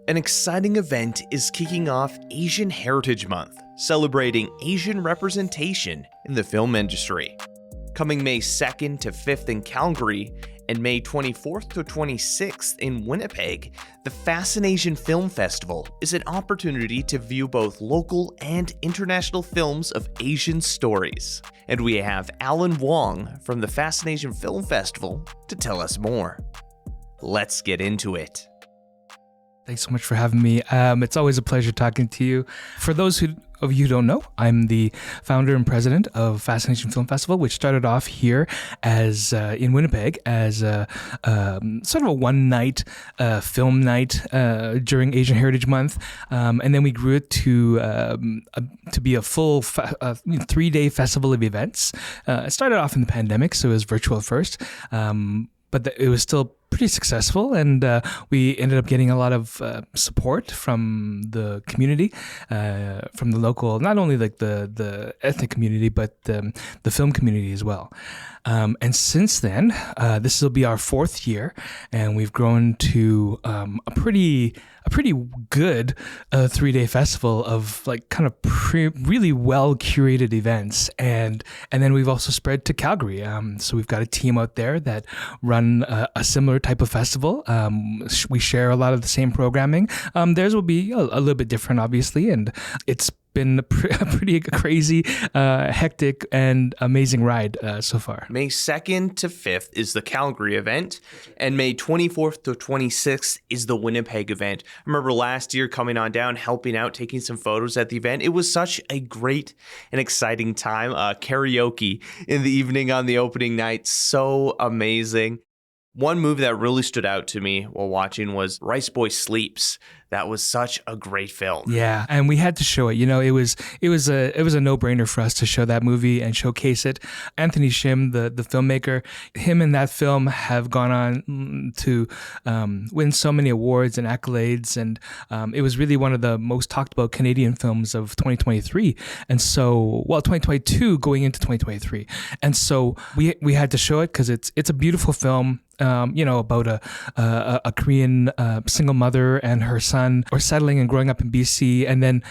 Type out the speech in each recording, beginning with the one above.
An exciting event is kicking off Asian Heritage Month, celebrating Asian representation in the film industry. Coming May 2nd to 5th in Calgary and May 24th to 26th in Winnipeg, the FascinAsian Film Festival is an opportunity to view both local and international films of Asian stories. And we have Alan Wong from the FascinAsian Film Festival to tell us more. Let's get into it. Thanks so much for having me. It's always a pleasure talking to you. For those of you who don't know, I'm the founder and president of FascinAsian Film Festival, which started off here as in Winnipeg as sort of a one-night film night during Asian Heritage Month, and then we grew it to be a full 3-day festival of events. It started off in the pandemic, so it was virtual first, but it was still pretty successful, and we ended up getting a lot of support from the community, from the local, not only like the ethnic community, but the film community as well. And since then, this will be our 4th year, and we've grown to a pretty good 3-day festival of like kind of really well curated events, and then we've also spread to Calgary. So we've got a team out there that run a similar type of festival. We share a lot of the same programming. Theirs will be a little bit different, obviously, and it's been a pretty crazy, hectic, and amazing ride so far. May 2nd to 5th is the Calgary event, and May 24th to 26th is the Winnipeg event. I remember last year coming on down, helping out, taking some photos at the event. It was such a great and exciting time. Karaoke in the evening on the opening night, so amazing. One movie that really stood out to me while watching was Rice Boy Sleeps. That was such a great film. Yeah, and we had to show it. You know, it was a no-brainer for us to show that movie and showcase it. Anthony Shim, the filmmaker, him and that film have gone on to win so many awards and accolades, and it was really one of the most talked about Canadian films of 2023. And so, 2022 going into 2023. And so we had to show it because it's a beautiful film. About a Korean single mother and her son are settling and growing up in BC, and then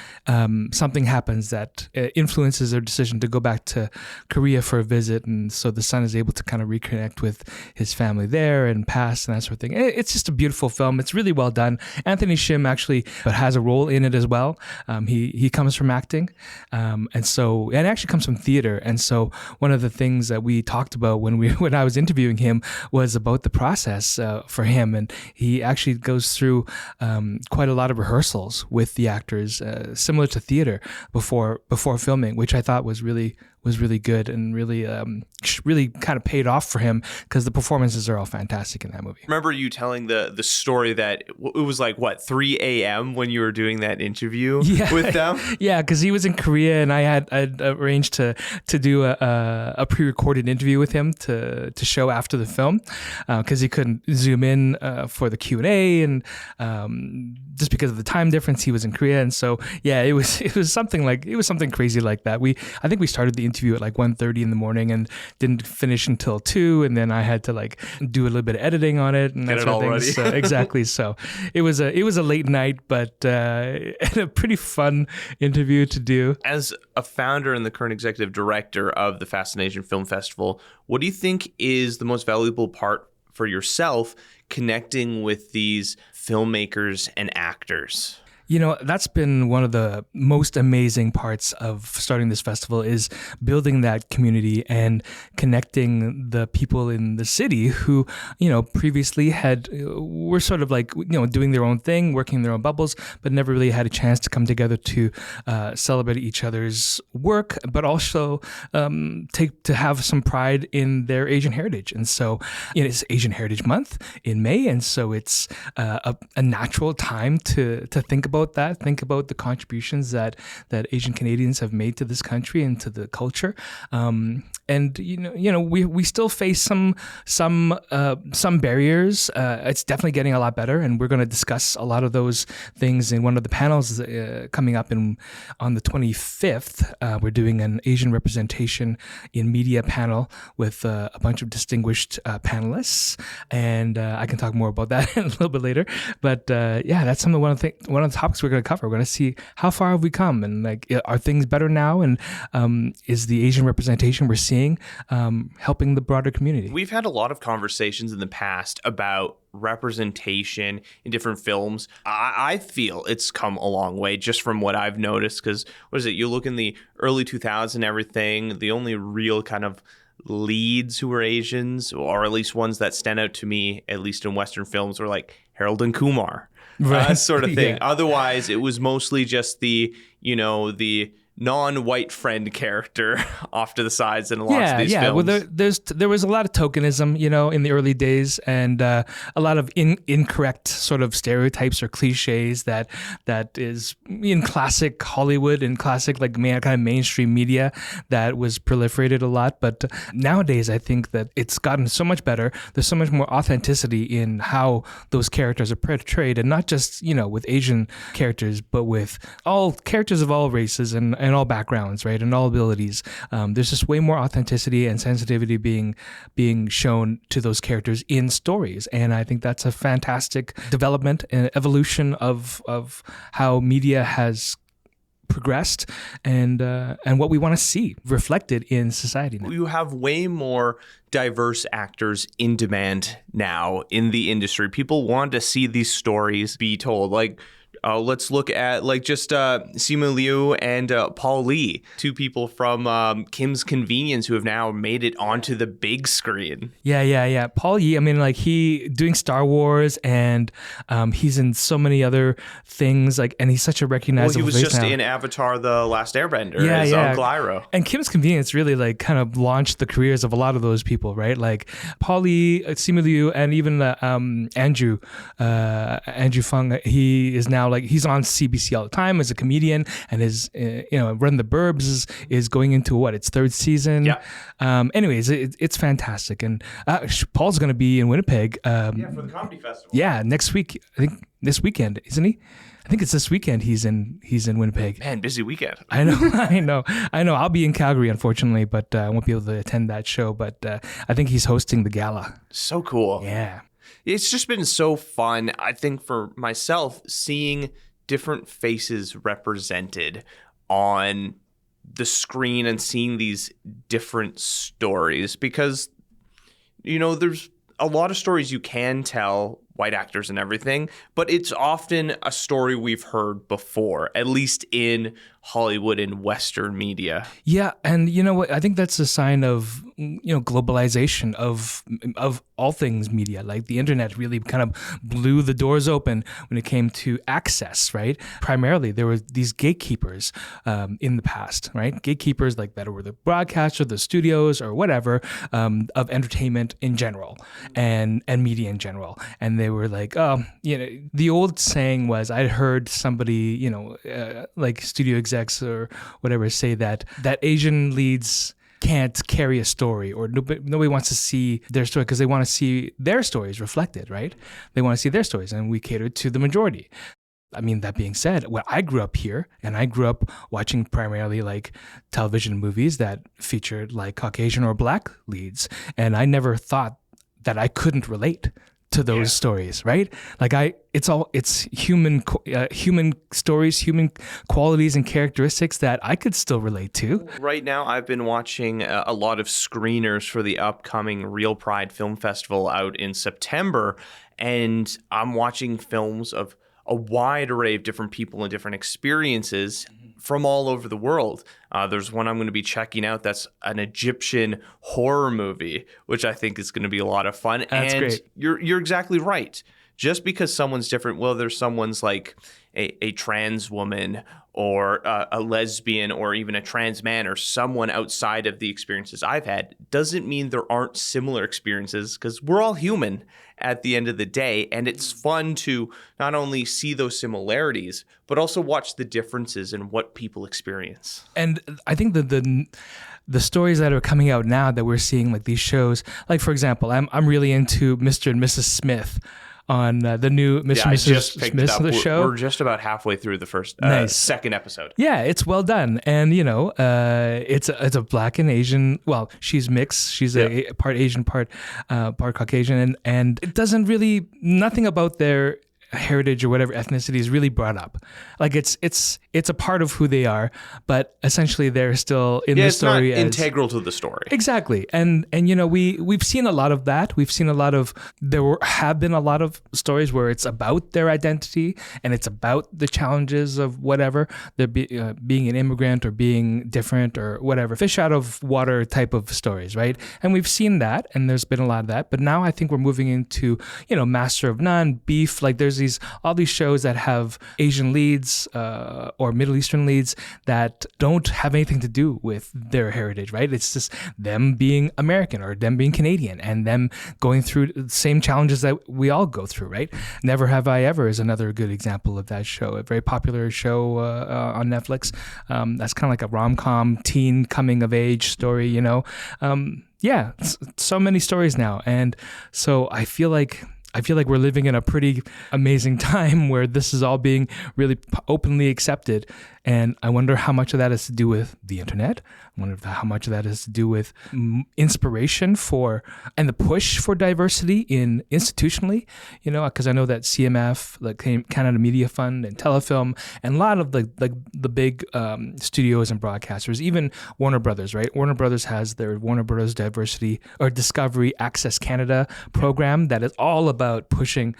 something happens that influences their decision to go back to Korea for a visit, and so the son is able to kind of reconnect with his family there and past and that sort of thing. It's just a beautiful film. It's really well done. Anthony Shim actually has a role in it as well. He comes from acting, and actually comes from theater. And so one of the things that we talked about when I was interviewing him was about the process for him, and he actually goes through quite a lot of rehearsals with the actors, similar to theater before filming, which I thought was really good and really kind of paid off for him because the performances are all fantastic in that movie. Remember you telling the story that it was like 3 a.m. when you were doing that interview with them? Yeah, because he was in Korea, and I'd arranged to do a pre-recorded interview with him to show after the film because he couldn't zoom in for the Q&A, and just because of the time difference, he was in Korea. And so it was something crazy like that. I think we started the interview at like 1:30 in the morning and didn't finish until 2, and then I had to like do a little bit of editing on it and that sort of thing. So, exactly. So it was a late night, but a pretty fun interview to do. As a founder and the current executive director of the FascinAsian Film Festival, what do you think is the most valuable part for yourself connecting with these filmmakers and actors? You know, that's been one of the most amazing parts of starting this festival, is building that community and connecting the people in the city who, previously were sort of like, doing their own thing, working in their own bubbles, but never really had a chance to come together to celebrate each other's work, but also to have some pride in their Asian heritage. And so it's Asian Heritage Month in May, and so it's a natural time to think about about that. Think about the contributions that Asian Canadians have made to this country and to the culture. And we still face some barriers. It's definitely getting a lot better, and we're going to discuss a lot of those things in one of the panels coming up on the 25th. We're doing an Asian representation in media panel with a bunch of distinguished panelists, and I can talk more about that a little bit later. But that's one of the topics we're going to cover. We're going to see how far have we come, and like, are things better now, and is the Asian representation we're seeing helping the broader community? We've had a lot of conversations in the past about representation in different films. I feel it's come a long way just from what I've noticed, because you look in the early 2000s and everything, the only real kind of leads who were Asians, or at least ones that stand out to me, at least in Western films, were like Harold and Kumar, sort of thing. Yeah. Otherwise, it was mostly just the non-white friend character off to the sides in lots of these films. Well, there was a lot of tokenism, in the early days, and a lot of incorrect sort of stereotypes or cliches that is in classic Hollywood and classic kind of mainstream media that was proliferated a lot. But nowadays, I think that it's gotten so much better. There's so much more authenticity in how those characters are portrayed, and not just with Asian characters, but with all characters of all races and all backgrounds, right, and all abilities. There's just way more authenticity and sensitivity being shown to those characters in stories, and I think that's a fantastic development and evolution of how media has progressed and what we want to see reflected in society now. You have way more diverse actors in demand now in the industry. People want to see these stories be told. Let's look at Simu Liu and Paul Lee, two people from Kim's Convenience who have now made it onto the big screen. Yeah. Paul Lee, he doing Star Wars, and he's in so many other things, and he's such a recognizable face now. He was just in Avatar: The Last Airbender as Uncle Iroh. And Kim's Convenience really kind of launched the careers of a lot of those people, right? Like Paul Lee, Simu Liu, and even Andrew Fung. He is now he's on CBC all the time as a comedian, and his Run the Burbs is going into its third season. Yeah. Anyways, it's fantastic, and Paul's going to be in Winnipeg. For the comedy festival. Yeah, next week. I think this weekend, isn't he? I think it's this weekend he's in Winnipeg. Man, busy weekend. I know. I'll be in Calgary, unfortunately, but I won't be able to attend that show. But I think he's hosting the gala. So cool. Yeah. It's just been so fun, I think, for myself, seeing different faces represented on the screen and seeing these different stories, because, there's a lot of stories you can tell, white actors and everything, but it's often a story we've heard before, at least in Hollywood and Western media. Yeah, and you know what? I think that's a sign of globalization of all things media. Like the internet really kind of blew the doors open when it came to access, right? Primarily, there were these gatekeepers in the past, right? Gatekeepers that were the broadcasters, the studios, or whatever of entertainment in general and media in general, and they were the old saying was, I'd heard somebody, studio execs or whatever say that Asian leads can't carry a story, or nobody wants to see their story because they want to see their stories reflected, right? They want to see their stories, and we cater to the majority. That being said, I grew up here, and I grew up watching primarily television movies that featured Caucasian or Black leads, and I never thought that I couldn't relate to those stories, right? It's human stories, human qualities and characteristics that I could still relate to. Right now, I've been watching a lot of screeners for the upcoming Real Pride Film Festival out in September, and I'm watching films of a wide array of different people and different experiences from all over the world. There's one I'm going to be checking out that's an Egyptian horror movie, which I think is going to be a lot of fun. That's great. You're exactly right. just because someone's different, whether someone's like a trans woman or a lesbian or even a trans man or someone outside of the experiences I've had, doesn't mean there aren't similar experiences, because we're all human at the end of the day. And it's fun to not only see those similarities, but also watch the differences in what people experience. And I think that the stories that are coming out now that we're seeing, like these shows, like for example, I'm really into Mr. and Mrs. Smith on the new Mr. and Mrs. Smith the show. We're just about halfway through the first second episode. Yeah, it's well done, and it's a Black and Asian. Well, she's mixed. She's a part Asian, part Caucasian, and it doesn't really, nothing about their heritage or whatever ethnicity is really brought up. Like it's a part of who they are, but essentially they're still in the story. It's not integral to the story. Exactly. And we've seen a lot of that. We've seen have been a lot of stories where it's about their identity and it's about the challenges of whatever, being an immigrant or being different or whatever, fish out of water type of stories, right? And we've seen that, and there's been a lot of that. But now I think we're moving into, Master of None, Beef, like there's all these shows that have Asian leads or Middle Eastern leads that don't have anything to do with their heritage, right? It's just them being American or them being Canadian and them going through the same challenges that we all go through, right? Never Have I Ever is another good example of that show, a very popular show on Netflix. That's kind of like a rom-com teen coming of age story, so many stories now. And so I feel like we're living in a pretty amazing time where this is all being really openly accepted. And I wonder how much of that has to do with the internet. I wonder how much of that has to do with inspiration and the push for diversity institutionally, because I know that CMF, like Canada Media Fund and Telefilm, and a lot of the big studios and broadcasters, even Warner Brothers, right? Warner Brothers has their Warner Brothers Diversity or Discovery Access Canada program that is all about pushing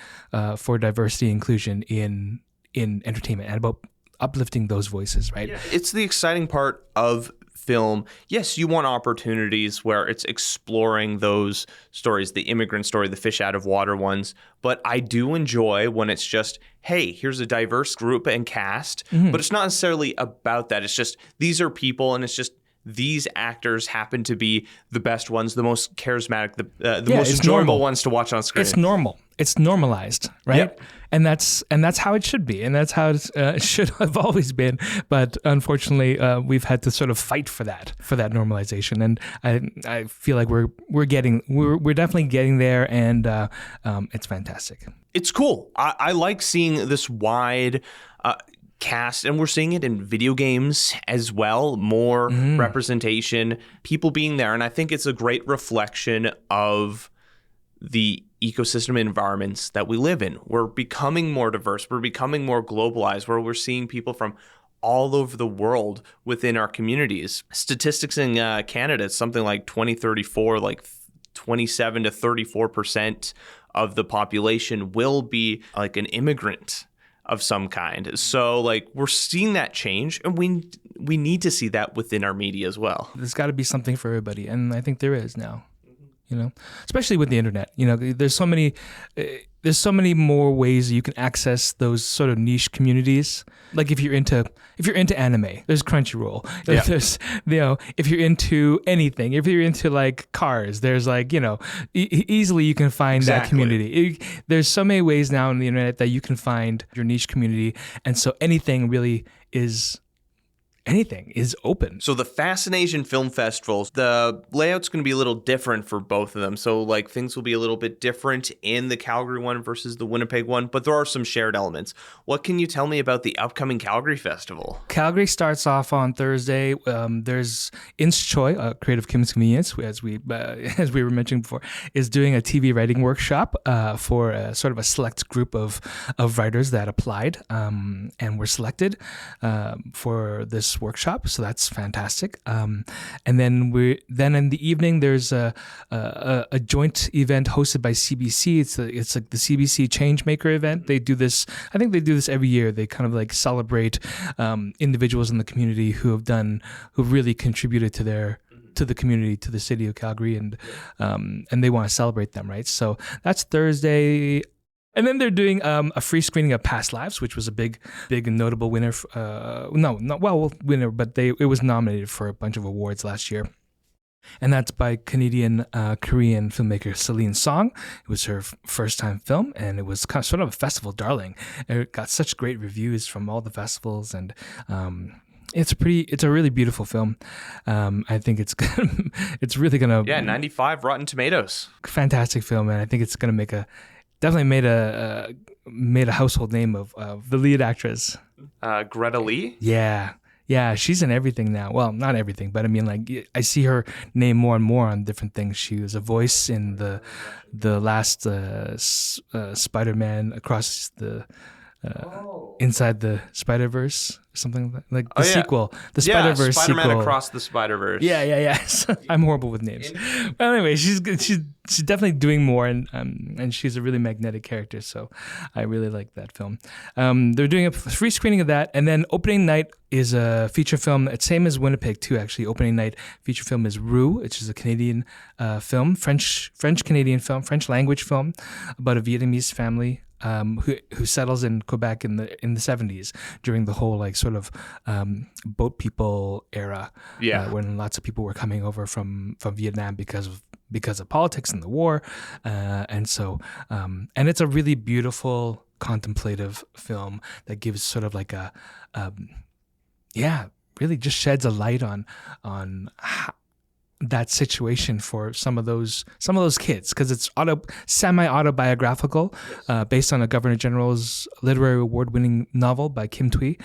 for diversity and inclusion in entertainment and about uplifting those voices, right? Yeah. It's the exciting part of film. Yes, you want opportunities where it's exploring those stories, the immigrant story, the fish out of water ones. But I do enjoy when it's just, hey, here's a diverse group and cast. Mm-hmm. But it's not necessarily about that. It's just, these are people, and it's just, these actors happen to be the best ones, the most charismatic, the most enjoyable ones to watch on screen. It's normal. It's normalized, right? Yep. And that's how it should be, and that's how it should have always been. But unfortunately, we've had to sort of fight for that normalization. And I feel like we're definitely getting there, and it's fantastic. It's cool. I like seeing this wide cast, and we're seeing it in video games as well, more representation, people being there. And I think it's a great reflection of the ecosystem environments that we live in. We're becoming more diverse, we're becoming more globalized, where we're seeing people from all over the world within our communities. Statistics in Canada, it's something like 2034, like 27 to 34% of the population will be like an immigrant of some kind. So like we're seeing that change, and we need to see that within our media as well. There's got to be something for everybody, and I think there is now. Especially with the internet, there's so many more ways you can access those sort of niche communities. Like if you're into anime, there's Crunchyroll. Yeah. There's, if you're into anything, if you're into like cars, there's like, easily you can find that community. There's so many ways now on the internet that you can find your niche community. And so anything is open. So the FascinAsian Film Festival, the layout's going to be a little different for both of them. So like things will be a little bit different in the Calgary one versus the Winnipeg one, but there are some shared elements. What can you tell me about the upcoming Calgary Festival? Calgary starts off on Thursday. There's Inch Choi, Creative Kim's Convenience, as we were mentioning before, is doing a TV writing workshop for sort of a select group of writers that applied and were selected for this workshop, so that's fantastic. And then in the evening there's a joint event hosted by CBC. It's like the CBC Changemaker event. They do this. I think they do this every year. They kind of like celebrate individuals in the community who really contributed to the community, to the city of Calgary, and they want to celebrate them, right? So that's Thursday. And then they're doing a free screening of Past Lives, which was a big and notable winner. Winner, but it was nominated for a bunch of awards last year. And that's by Canadian Korean filmmaker Celine Song. It was her first time film, and it was sort of a festival darling. It got such great reviews from all the festivals, and it's a really beautiful film. I think it's really gonna 95 Rotten Tomatoes. Fantastic film, and I think it's gonna definitely made a household name of the lead actress, Greta Lee. Yeah, she's in everything now. Well, not everything, but I mean, like, I see her name more and more on different things. She was a voice in the last Spider-Man Across the Inside the Spider-Verse, something like the sequel, the Spider-Verse Spider-Man sequel. Across the Spider-Verse. Yeah. I'm horrible with names. But anyway, she's definitely doing more, and she's a really magnetic character. So I really like that film. They're doing a free screening of that, and then opening night is a feature film. It's same as Winnipeg too. Actually, opening night feature film is Rue, which is a Canadian film, French Canadian film, French language film about a Vietnamese family who settles in Quebec in the 70s during the whole like sort of boat people era, when lots of people were coming over from Vietnam because of politics and the war, and it's a really beautiful contemplative film that gives sort of like really just sheds a light on how that situation for some of those kids, because it's semi-autobiographical, based on a Governor General's literary award-winning novel by Kim Thuy,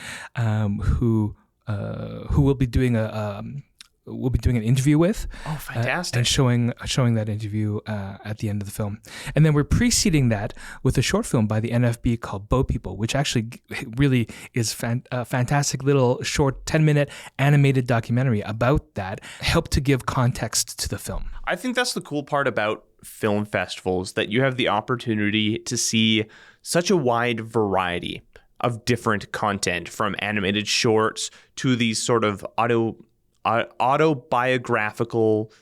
who will be doing an interview with. Oh, fantastic! And showing that interview at the end of the film, and then we're preceding that with a short film by the NFB called Boat People, which actually really is a fantastic little short 10-minute animated documentary about that, helped to give context to the film. I think that's the cool part about film festivals, that you have the opportunity to see such a wide variety of different content, from animated shorts to these sort of autobiographical,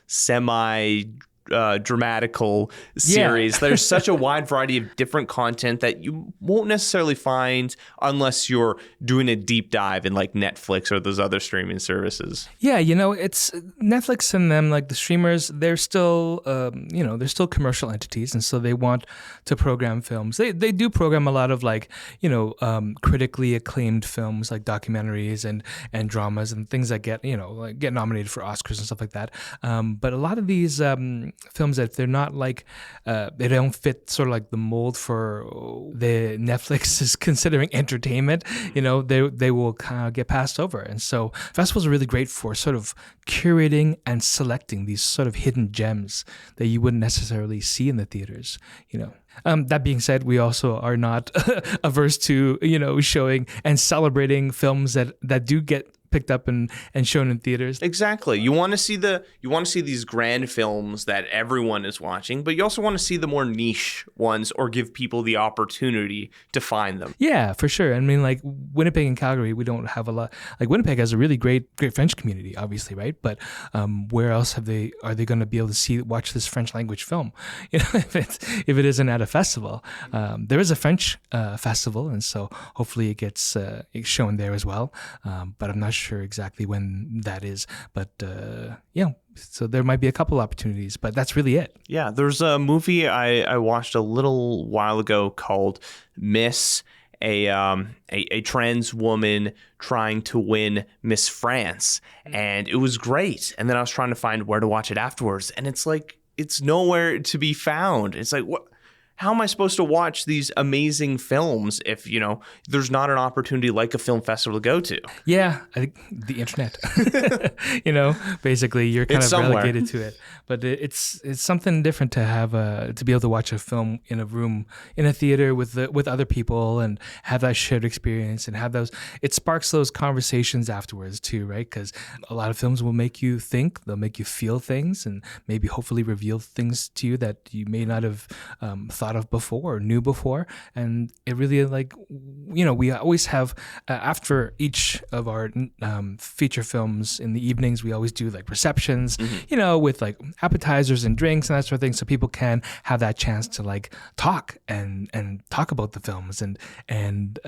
dramatical series. There's such a wide variety of different content that you won't necessarily find unless you're doing a deep dive in like Netflix or those other streaming services. Yeah, it's Netflix and them, like the streamers, they're still they're still commercial entities, and so they want to program films. They do program a lot of like, critically acclaimed films like documentaries and dramas and things that get nominated for Oscars and stuff like that. But a lot of these films, that they're not like they don't fit sort of like the mold for the Netflix is considering entertainment, they will kind of get passed over. And so festivals are really great for sort of curating and selecting these sort of hidden gems that you wouldn't necessarily see in the theaters. That being said, we also are not averse to showing and celebrating films that do get picked up and shown in theaters. Exactly. You want to see these grand films that everyone is watching, but you also want to see the more niche ones, or give people the opportunity to find them. Yeah, for sure. I mean, like Winnipeg and Calgary, we don't have a lot. Like Winnipeg has a really great French community, obviously, right? But where else are they going to be able to watch this French language film? If it isn't at a festival. There is a French festival, and so hopefully it gets shown there as well. But I'm not sure exactly when that is, but so there might be a couple opportunities, but that's really it. Yeah, there's a movie I watched a little while ago called Miss, a trans woman trying to win Miss France, and it was great. And then I was trying to find where to watch it afterwards, and it's like it's nowhere to be found. It's like, what? How am I supposed to watch these amazing films if, there's not an opportunity like a film festival to go to? Yeah, I think the internet, basically you're kind of relegated to it. But it's something different to have to be able to watch a film in a room, in a theater with other people, and have that shared experience, and have those. It sparks those conversations afterwards too, right? Because a lot of films will make you think, they'll make you feel things, and maybe hopefully reveal things to you that you may not have thought of before or knew before. And it really we always have, after each of our feature films in the evenings, we always do like receptions, with like appetizers and drinks and that sort of thing, so people can have that chance to like talk and talk about the films and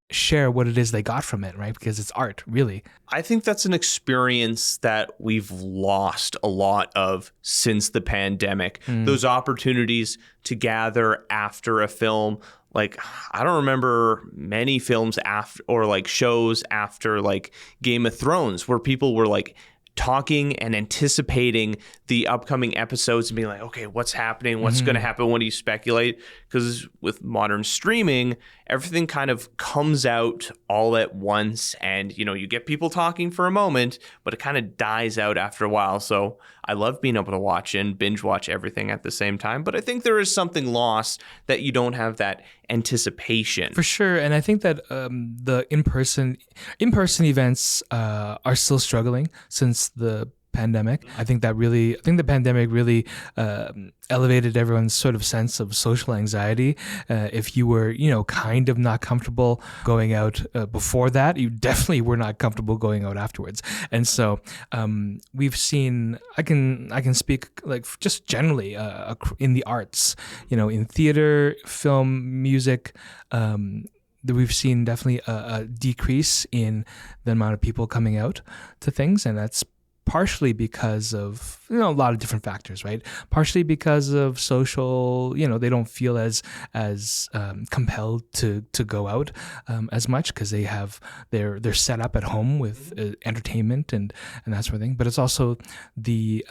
share what it is they got from it, right? Because it's art, really. I think that's an experience that we've lost a lot of since the pandemic. Those opportunities to gather after a film. Like, I don't remember many films after, or like shows after like Game of Thrones, where people were like talking and anticipating the upcoming episodes and being like, okay, what's happening? What's going to happen? What do you speculate? Because with modern streaming, everything kind of comes out all at once, and you get people talking for a moment, but it kind of dies out after a while. So I love being able to watch and binge watch everything at the same time, but I think there is something lost that you don't have that anticipation. For sure. And I think that the in-person events are still struggling since the pandemic. I think the pandemic really elevated everyone's sort of sense of social anxiety. If you were, kind of not comfortable going out before that, you definitely were not comfortable going out afterwards. And so we've seen, I can speak like just generally in the arts, in theater, film, music, that we've seen definitely a decrease in the amount of people coming out to things, and that's partially because of a lot of different factors, right? Partially because of social, they don't feel as compelled to go out as much because they're set up at home with entertainment and that sort of thing. But it's also the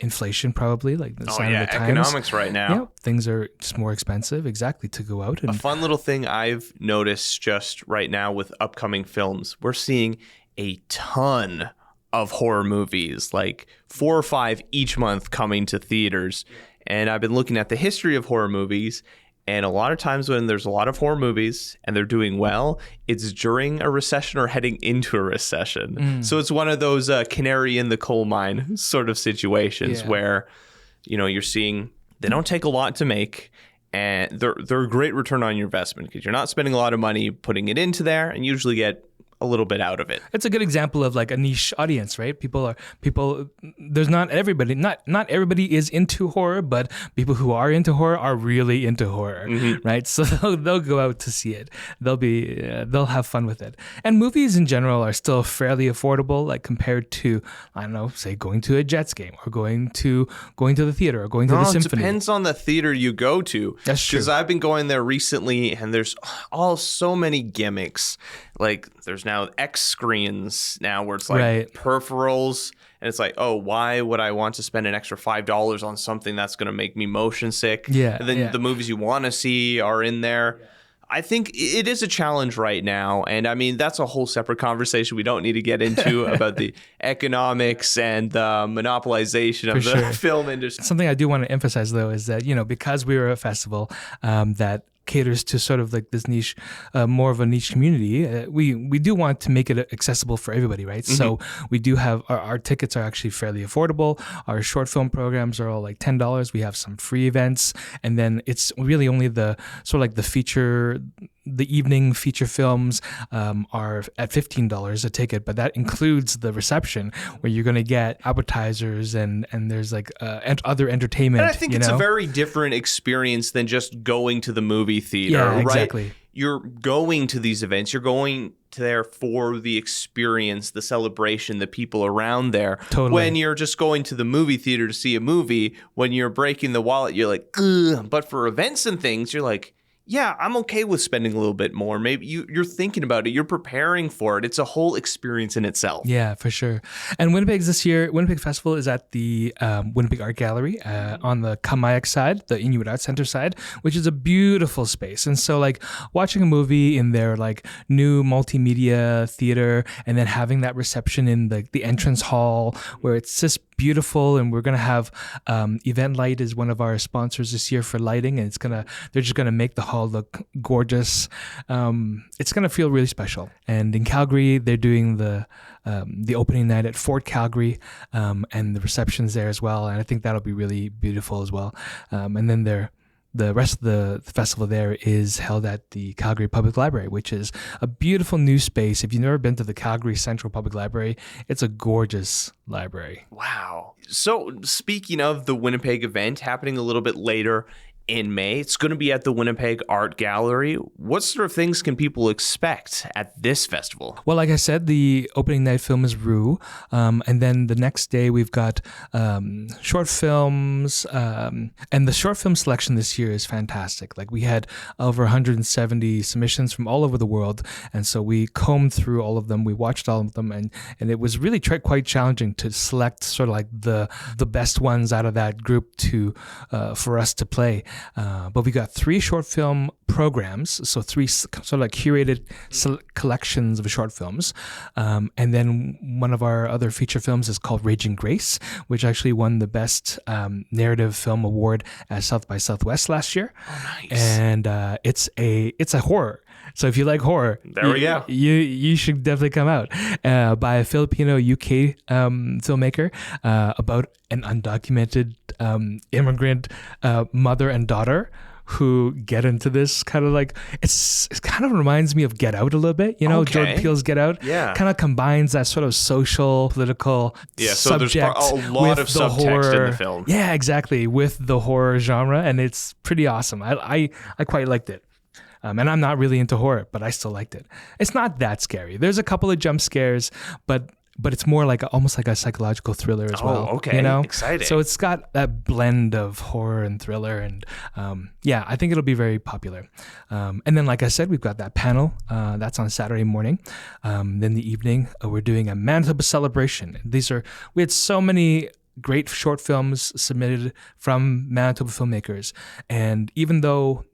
inflation, probably, like the sign of the times. Economics right now. Yeah, things are just more expensive, exactly, to go out. And a fun little thing I've noticed just right now with upcoming films, we're seeing a ton of horror movies, like 4 or 5 each month coming to theaters. And I've been looking at the history of horror movies, and a lot of times when there's a lot of horror movies and they're doing well, it's during a recession or heading into a recession. So it's one of those canary in the coal mine sort of situations where, you're seeing they don't take a lot to make, and they're a great return on your investment because you're not spending a lot of money putting it into there, and usually get a little bit out of it. It's a good example of like a niche audience, right? There's not everybody is into horror, but people who are into horror are really into horror, right? So they'll go out to see it. They'll have fun with it. And movies in general are still fairly affordable, like compared to, I don't know, say going to a Jets game or going to the theater or going to the symphony. It depends on the theater you go to. That's true. Because I've been going there recently, and there's so many gimmicks. Like there's now X screens now where it's like peripherals, and it's like, oh, why would I want to spend an extra $5 on something that's going to make me motion sick? And then the movies you want to see are in there. I think it is a challenge right now. And I mean, that's a whole separate conversation we don't need to get into about the economics and the monopolization of the film industry. Something I do want to emphasize, though, is that, because we are a festival that caters to sort of like this niche, more of a niche community, we do want to make it accessible for everybody, right? So we do have our tickets are actually fairly affordable. Our short film programs are all like $10. We have some free events, and then it's really only the sort of like the evening feature films are at $15 a ticket, but that includes the reception where you're going to get appetizers and there's like other entertainment. And I think it's a very different experience than just going to the movie theater, yeah, right? Exactly. You're going to these events, you're going to there for the experience, the celebration, the people around there. Totally. When you're just going to the movie theater to see a movie, when you're breaking the wallet, you're like, ugh. But for events and things, you're like, yeah, I'm okay with spending a little bit more. Maybe you're thinking about it. You're preparing for it. It's a whole experience in itself. Yeah, for sure. And Winnipeg Festival is at the Winnipeg Art Gallery on the Kamayak side, the Inuit Art Center side, which is a beautiful space. And so like watching a movie in their like new multimedia theater and then having that reception in the entrance hall where it's just beautiful, and we're gonna have Event Light is one of our sponsors this year for lighting, and they're just gonna make the hall look gorgeous. It's gonna feel really special. And in Calgary, they're doing the opening night at Fort Calgary, and the reception's there as well, and I think that'll be really beautiful as well. And then the rest of the festival there is held at the Calgary Public Library, which is a beautiful new space. If you've never been to the Calgary Central Public Library, it's a gorgeous library. Wow. So speaking of the Winnipeg event happening a little bit later in May, it's going to be at the Winnipeg Art Gallery. What sort of things can people expect at this festival? Well, like I said, the opening night film is Rue. And then the next day we've got short films. And the short film selection this year is fantastic. Like we had over 170 submissions from all over the world. And so we combed through all of them. We watched all of them. And it was really quite challenging to select sort of like the best ones out of that group for us to play. But we got 3 short film programs, so 3 sort of like curated collections of short films. And then one of our other feature films is called Raging Grace, which actually won the Best Narrative Film Award at South by Southwest last year. Oh, nice. And it's a horror. So if you like horror, there we go. You should definitely come out. By a Filipino UK filmmaker about an undocumented immigrant mother and daughter who get into this kind of like it kind of reminds me of Get Out a little bit, you know. Okay. Jordan Peele's Get Out. Yeah, kind of combines that sort of social, political subject so there's a lot of subtext horror. in the film. Yeah, exactly, with the horror genre, and it's pretty awesome. I quite liked it. And I'm not really into horror, but I still liked it. It's not that scary. There's a couple of jump scares, but it's more like almost like a psychological thriller as well. Oh, okay. You know? Exciting. So it's got that blend of horror and thriller, and I think it'll be very popular. And then, like I said, we've got that panel. That's on Saturday morning. Then the evening, we're doing a Manitoba celebration. We had so many great short films submitted from Manitoba filmmakers, and even though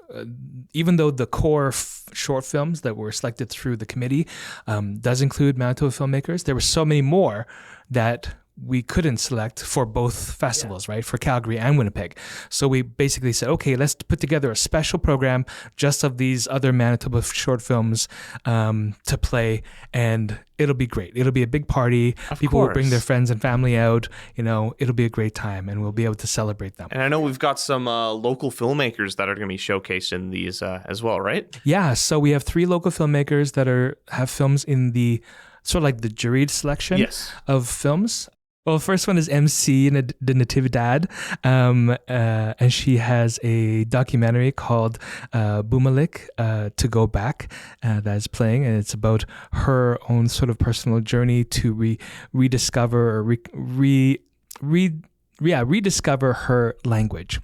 the core short films that were selected through the committee does include Manitoba filmmakers, there were so many more that we couldn't select for both festivals, right? For Calgary and Winnipeg. So we basically said, okay, let's put together a special program just of these other Manitoba short films to play, and it'll be great. It'll be a big party. People will bring their friends and family out. You know, it'll be a great time, and we'll be able to celebrate them. And I know we've got some local filmmakers that are going to be showcased in these as well, right? Yeah, so we have 3 local filmmakers that have films in the sort of like the juried selection of films. Well, the first one is MC de Natividad, and she has a documentary called Boomalik, To Go Back, that is playing, and it's about her own sort of personal journey to rediscover or rediscover her language.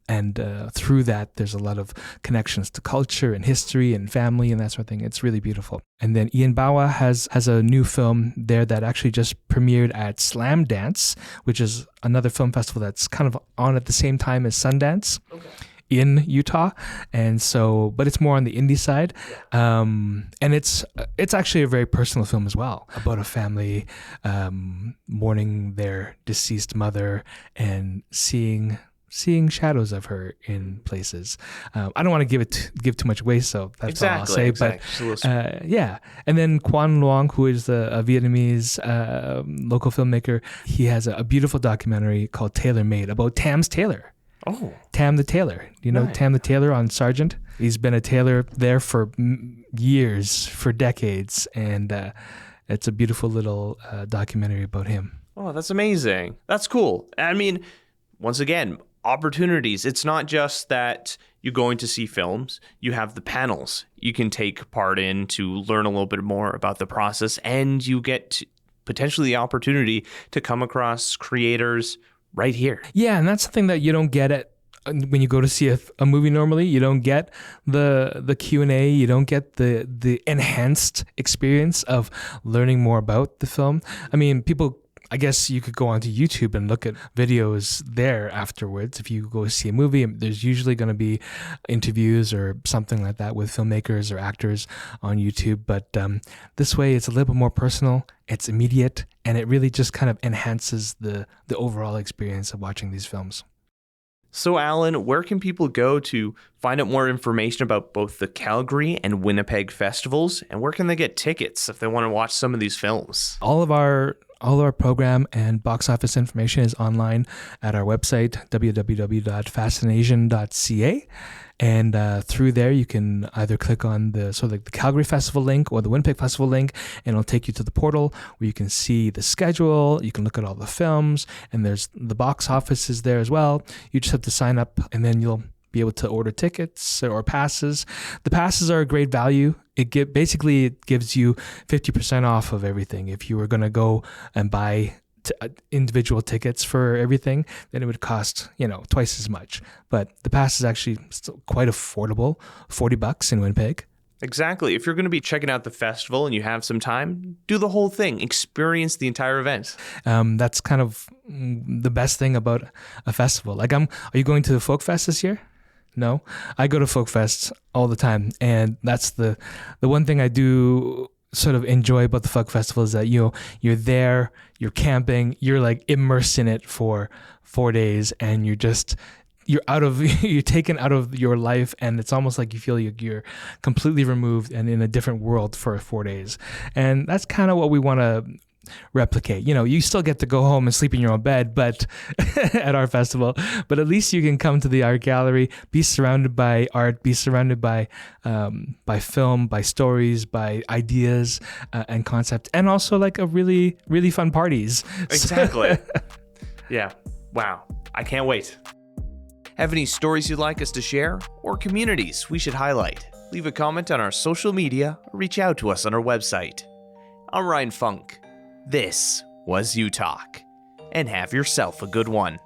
And through that, there's a lot of connections to culture and history and family and that sort of thing. It's really beautiful. And then Ian Bawa has a new film there that actually just premiered at Slam Dance, which is another film festival that's kind of on at the same time as Sundance. Okay. In Utah, and so, but it's more on the indie side, and it's actually a very personal film as well, about a family mourning their deceased mother and seeing shadows of her in places. I don't want to give too much away, so that's all I'll say. But and then Quan Luong, who is a Vietnamese local filmmaker, he has a beautiful documentary called Tailor Made about Tam's Tailor. Oh, Tam the Tailor. You know Tam the Tailor on Sargent? He's been a tailor there for years, for decades, and it's a beautiful little documentary about him. Oh, that's amazing. That's cool. I mean, once again, opportunities. It's not just that you're going to see films. You have the panels you can take part in to learn a little bit more about the process, and you get potentially the opportunity to come across creators right here. Yeah, and that's something that you don't get when you go to see a movie normally. You don't get the Q&A. You don't get the enhanced experience of learning more about the film. I mean, I guess you could go onto YouTube and look at videos there afterwards. If you go see a movie, there's usually going to be interviews or something like that with filmmakers or actors on YouTube. But this way, it's a little bit more personal. It's immediate, and it really just kind of enhances the overall experience of watching these films. So, Alan, where can people go to find out more information about both the Calgary and Winnipeg festivals, and where can they get tickets if they want to watch some of these films? All of our All our program and box office information is online at our website, www.FascinAsian.ca. And through there, you can either click on the Calgary Festival link or the Winnipeg Festival link, and it'll take you to the portal where you can see the schedule. You can look at all the films, and there's the box office is there as well. You just have to sign up, and then you'll be able to order tickets or passes. The passes are a great value. It gives you 50% off of everything. If you were going to go and buy individual tickets for everything, then it would cost, twice as much. But the pass is actually still quite affordable, $40 in Winnipeg. Exactly. If you're going to be checking out the festival and you have some time, do the whole thing. Experience the entire event. That's kind of the best thing about a festival. Are you going to the Folk Fest this year? No, I go to Folk Fest all the time, and that's the one thing I do sort of enjoy about the Folk Festival is that you're there, you're camping, you're like immersed in it for 4 days, and you're taken out of your life, and it's almost like you feel you're completely removed and in a different world for 4 days. And that's kind of what we want to replicate. You still get to go home and sleep in your own bed, but at our festival, but at least you can come to the art gallery, be surrounded by art, be surrounded by film, by stories, by ideas and concept, and also like a really, really fun parties. Exactly. Yeah. Wow. I can't wait. Have any stories you'd like us to share or communities we should highlight? Leave a comment on our social media or reach out to us on our website. I'm Ryan Funk. This was You Talk, and have yourself a good one.